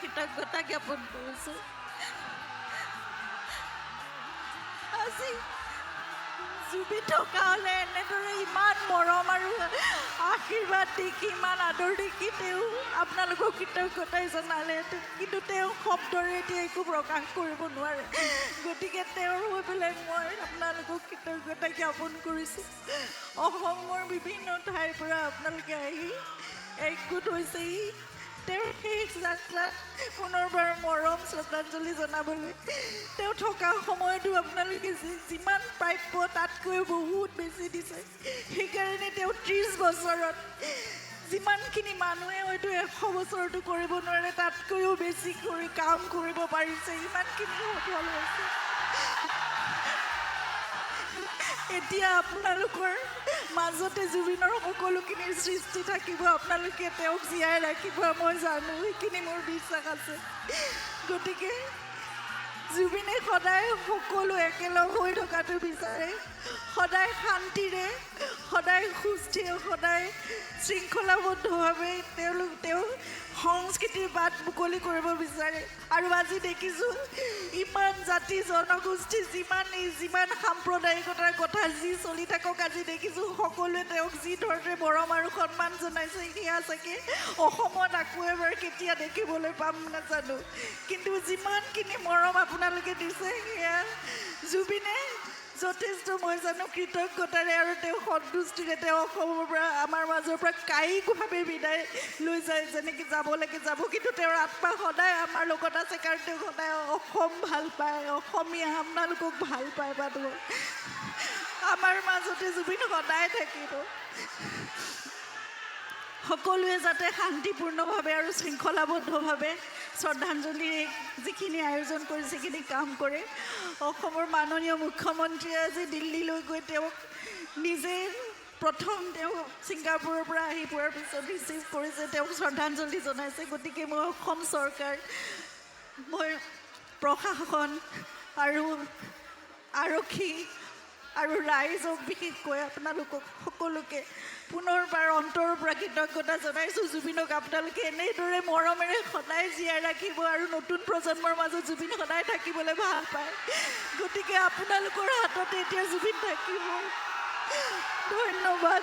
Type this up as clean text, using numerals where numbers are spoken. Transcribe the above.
কৃতজ্ঞতা জ্ঞাপন কৰিছোঁ। আজি জুবি থকা হ'লে এনেদৰে ইমান মৰম আৰু আশীৰ্বাদ দেখি ইমান আদৰ দেখি তেওঁ আপোনালোকক কৃতজ্ঞতাই জনালেহেঁতেন, কিন্তু তেওঁ শব্দৰে এতিয়া একো প্ৰকাশ কৰিব নোৱাৰে। গতিকে তেওঁৰ হৈ পেলাই মই আপোনালোকক কৃতজ্ঞতা জ্ঞাপন কৰিছোঁ। অসমৰ বিভিন্ন ঠাইৰ পৰা আপোনালোকে আহি একগোট হৈছেহি তেওঁৰ শেষ যাত্ৰাত পুনৰবাৰ মৰম শ্ৰদ্ধাঞ্জলি জনাবলৈ। তেওঁ থকা সময়তো আপোনালোকে যিমান প্ৰাপ্য তাতকৈ বহুত বেছি দিছে। সেইকাৰণে তেওঁ 30 বছৰত যিমানখিনি মানুহে হয়তো 100 বছৰতো কৰিব নোৱাৰে তাতকৈও বেছি কৰি কাম কৰিব পাৰিছে, ইমানখিনি সফল হৈছে। এতিয়া আপোনালোকৰ মাজতে জুবিনৰ সকলোখিনি সৃষ্টি থাকিব, আপোনালোকে তেওঁক জীয়াই ৰাখিব মই জানো, সেইখিনি মোৰ বিশ্বাস আছে। গতিকে জুবিনে সদায় সকলো একেলগ হৈ থকাটো বিচাৰে, সদায় শান্তিৰে, সদায় সুস্থিৰে, সদায় শৃংখলাবদ্ধভাৱে তেওঁ সংস্কৃতিৰ বাট মুকলি কৰিব বিচাৰে। আৰু আজি দেখিছোঁ ইমান জাতি জনগোষ্ঠী যিমান সাম্প্ৰদায়িকতাৰ কথা যি চলি থাকক, আজি দেখিছোঁ সকলোৱে তেওঁক যি ধৰণে মৰম আৰু সন্মান জনাইছে, সেয়া চাগে অসমত আকৌ এবাৰ কেতিয়া দেখিবলৈ পাম নাজানো। কিন্তু যিমানখিনি মৰম আপোনালোকে দিছে সেয়া জুবিনে যথেষ্ট মই জানো কৃতজ্ঞতাৰে আৰু তেওঁ সন্তুষ্টিৰে তেওঁ অসমৰ পৰা আমাৰ মাজৰ পৰা কায়িকভাৱে বিদায় লৈ যায়, যেনেকৈ যাব লাগে যাব, কিন্তু তেওঁৰ আত্মা সদায় আমাৰ লগত আছে, কাৰণ তেওঁ সদায় অসম ভাল পায়, অসমীয়া আপোনালোকক ভাল পায় মানুহ। আমাৰ মাজতে জুবিন সদায় থাকিব। সকলোৱে যাতে শান্তিপূৰ্ণভাৱে আৰু শৃংখলাবদ্ধভাৱে শ্ৰদ্ধাঞ্জলিৰ যিখিনি আয়োজন কৰিছে সেইখিনি কাম কৰে। অসমৰ মাননীয় মুখ্যমন্ত্ৰীয়ে আজি দিল্লীলৈ গৈ তেওঁক নিজে প্ৰথম তেওঁ ছিংগাপুৰৰ পৰা আহি পোৱাৰ পিছত ৰিচিভ কৰিছে, তেওঁক শ্ৰদ্ধাঞ্জলি জনাইছে। গতিকে মই অসম চৰকাৰ, মই প্ৰশাসন আৰু আৰক্ষী আৰু ৰাইজক বিশেষকৈ আপোনালোকক সকলোকে পুনৰবাৰ অন্তৰৰ পৰা কৃতজ্ঞতা জনাইছোঁ। জুবিনক আপোনালোকে এনেদৰে মৰমেৰে সদায় জীয়াই ৰাখিব আৰু নতুন প্ৰজন্মৰ মাজত জুবিন সদায় থাকিবলৈ ভাল পায়। গতিকে আপোনালোকৰ হাততে এতিয়া জুবিন থাকিব। ধন্যবাদ।